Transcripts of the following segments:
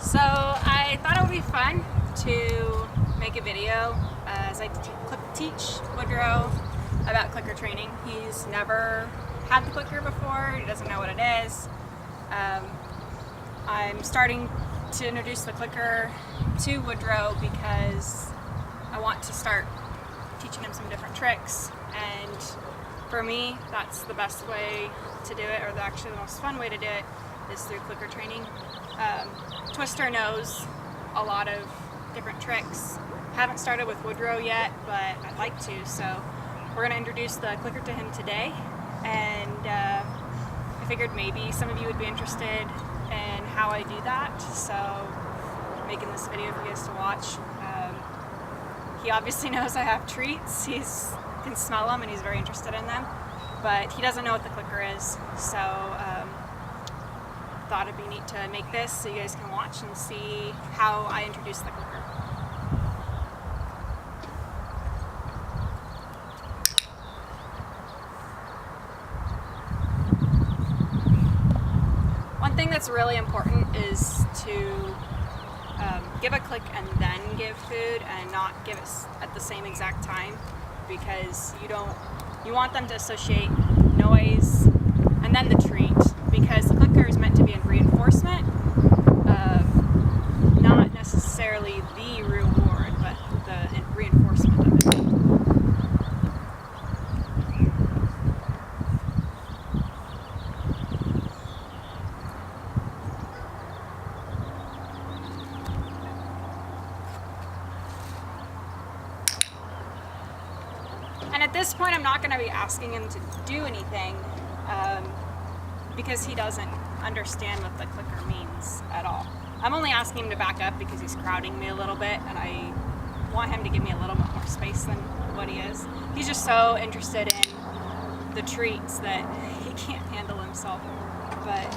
So I thought it would be fun to make a video as I teach Woodrow about clicker training. He's never had the clicker before, he doesn't know what it is. I'm starting to introduce the clicker to Woodrow because I want to start teaching him some different tricks, and for me that's the best way to do it, or actually the most fun way to do it is through clicker training. Twister knows a lot of different tricks. Haven't started with Woodrow yet, but I'd like to, so we're going to introduce the clicker to him today, and I figured maybe some of you would be interested in how I do that, so I'm making this video for you guys to watch. He obviously knows I have treats, he can smell them and he's very interested in them, but he doesn't know what the clicker is, so thought it'd be neat to make this so you guys can watch and see how I introduce the clicker. One thing that's really important is to give a click and then give food, and not give it at the same exact time, because you want them to associate noise and then the treat, because the clicker is meant to be a reinforcement, not necessarily the reward, but the reinforcement of it. And at this point I'm not going to be asking him to do anything, because he doesn't understand what the clicker means at all. I'm only asking him to back up because he's crowding me a little bit, and I want him to give me a little bit more space than what he is. He's just so interested in the treats that he can't handle himself. But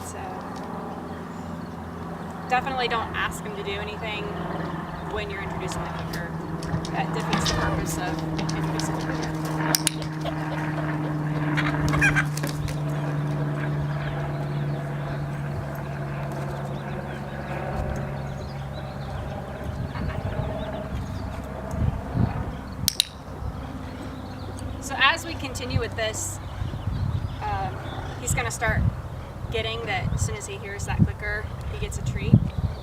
definitely don't ask him to do anything when you're introducing the clicker. That defeats the purpose of introducing the clicker. So as we continue with this, he's going to start getting that as soon as he hears that clicker, he gets a treat.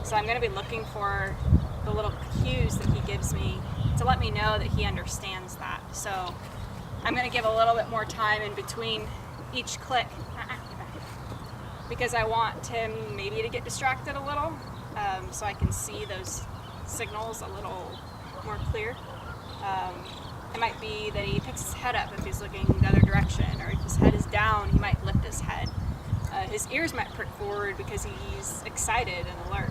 So I'm going to be looking for the little cues that he gives me to let me know that he understands that. So I'm going to give a little bit more time in between each click, because I want him maybe to get distracted a little, so I can see those signals a little more clear. It might be that he picks his head up if he's looking the other direction, or if his head is down, he might lift his head. His ears might prick forward because he's excited and alert.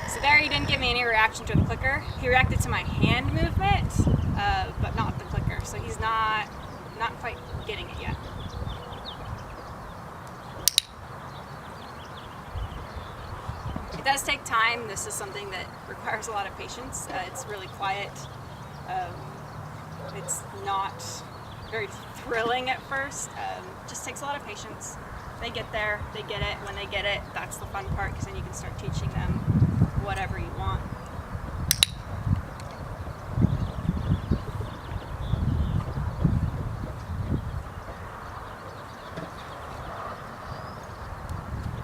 So there, he didn't give me any reaction to the clicker. He reacted to my hand movement, but not the clicker. So he's not quite getting it yet. It does take time. This is something that requires a lot of patience. It's really quiet. It's not very thrilling at first. Just takes a lot of patience. They get there, they get it. When they get it, that's the fun part, because then you can start teaching them whatever you want.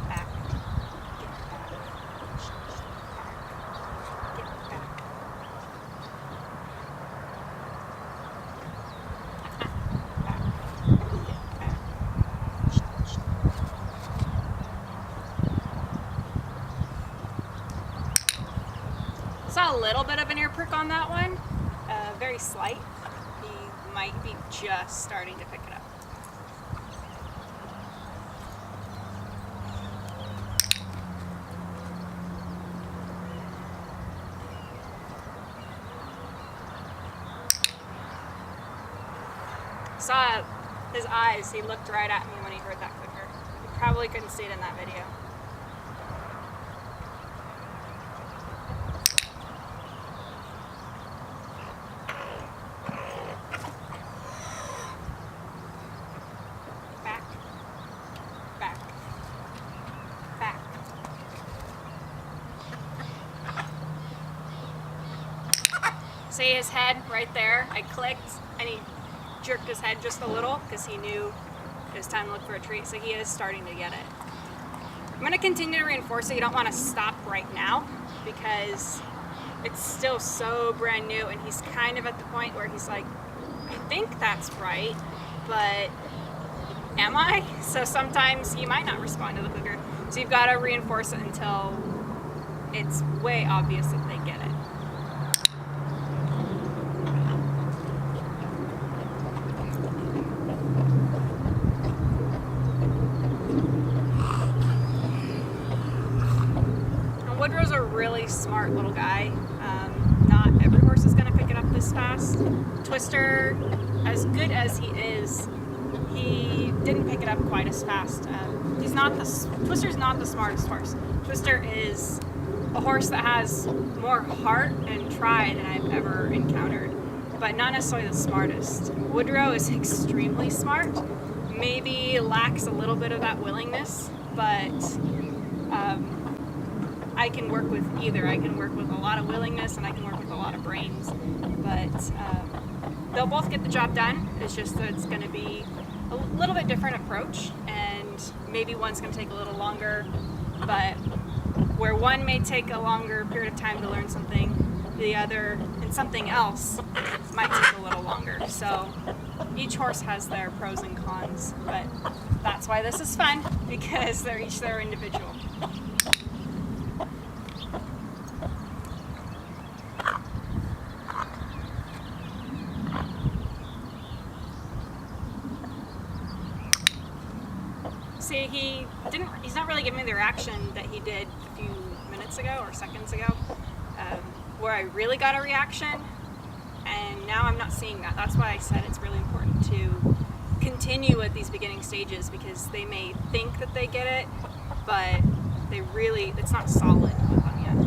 Back. Get back. Saw a little bit of an ear prick on that one, very slight. He might be just starting to pick it up. Saw his eyes, he looked right at me when he heard that clicker. You probably couldn't see it in that video. Back. See his head right there? I clicked and he jerked his head just a little because he knew it was time to look for a treat, so he is starting to get it. I'm going to continue to reinforce it. You don't want to stop right now because it's still so brand new, and he's kind of at the point where he's like, I think that's right, but am I? So sometimes he might not respond to the clicker. So you've got to reinforce it until it's way obvious that they get it. Woodrow's a really smart little guy. Not every horse is going to pick it up this fast. Twister, as good as he is, he didn't pick it up quite as fast. Twister's not the smartest horse. Twister is a horse that has more heart and try than I've ever encountered, but not necessarily the smartest. Woodrow is extremely smart, maybe lacks a little bit of that willingness, but I can work with either. I can work with a lot of willingness and I can work with a lot of brains, but they'll both get the job done. It's just that it's going to be a little bit different approach, and maybe one's going to take a little longer, but where one may take a longer period of time to learn something, the other and something else might take a little longer. So each horse has their pros and cons, but that's why this is fun, because they're each their individual. See, he's not really giving me the reaction that he did a few minutes ago or seconds ago, where I really got a reaction, and now I'm not seeing that. That's why I said it's really important to continue at these beginning stages, because they may think that they get it, but it's not solid with them yet.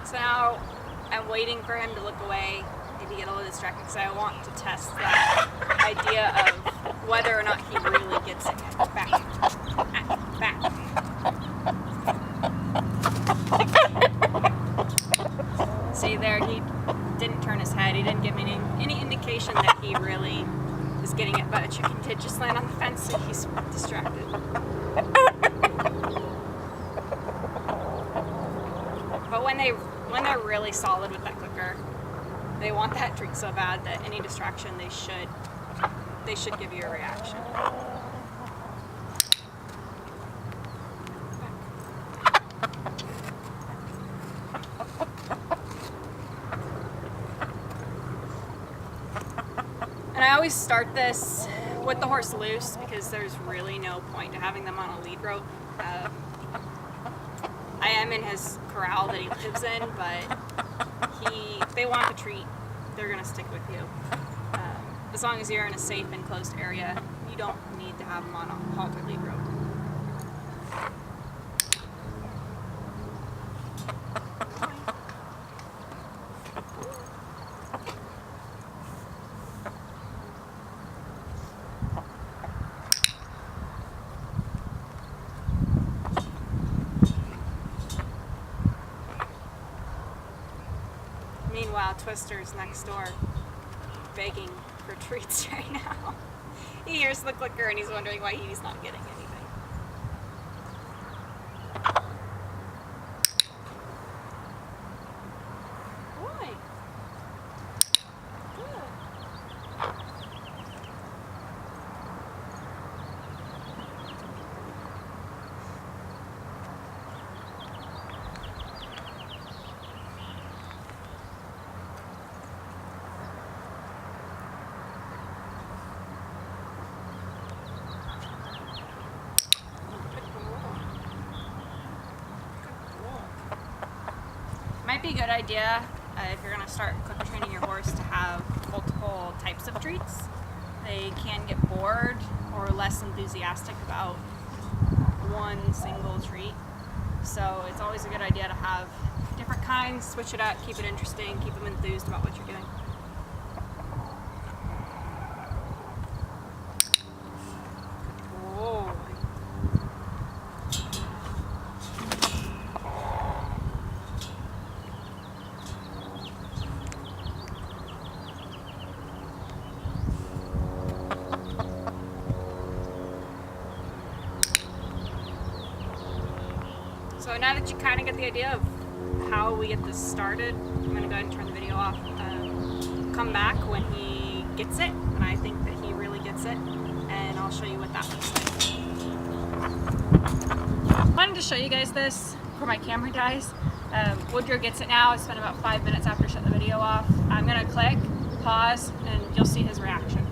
So now I'm waiting for him to look away, maybe get a little distracted, because I want to test that idea of whether or not he really gets it. Back. Back. See there, he didn't turn his head. He didn't give me any indication that he really is getting it, but a chicken did just land on the fence, so he's distracted. But when they're really solid with that clicker, they want that treat so bad that any distraction they should give you a reaction. And I always start this with the horse loose, because there's really no point to having them on a lead rope. I am in his corral that he lives in, but they want the treat. They're going to stick with you. As long as you're in a safe and closed area, you don't need to have them on a halter lead rope. Meanwhile, Twister's next door, begging for treats right now. He hears the clicker and he's wondering why he's not getting anything. Boy. Good. be a good idea if you're going to start clicker training your horse to have multiple types of treats. They can get bored or less enthusiastic about one single treat. So it's always a good idea to have different kinds, switch it up, keep it interesting, keep them enthused about what you're doing. So now that you kind of get the idea of how we get this started, I'm going to go ahead and turn the video off. Come back when he gets it, and I think that he really gets it, and I'll show you what that looks like. I wanted to show you guys this before my camera dies. Woodrow gets it now. It's been about 5 minutes after shutting the video off. I'm going to click, pause, and you'll see his reaction.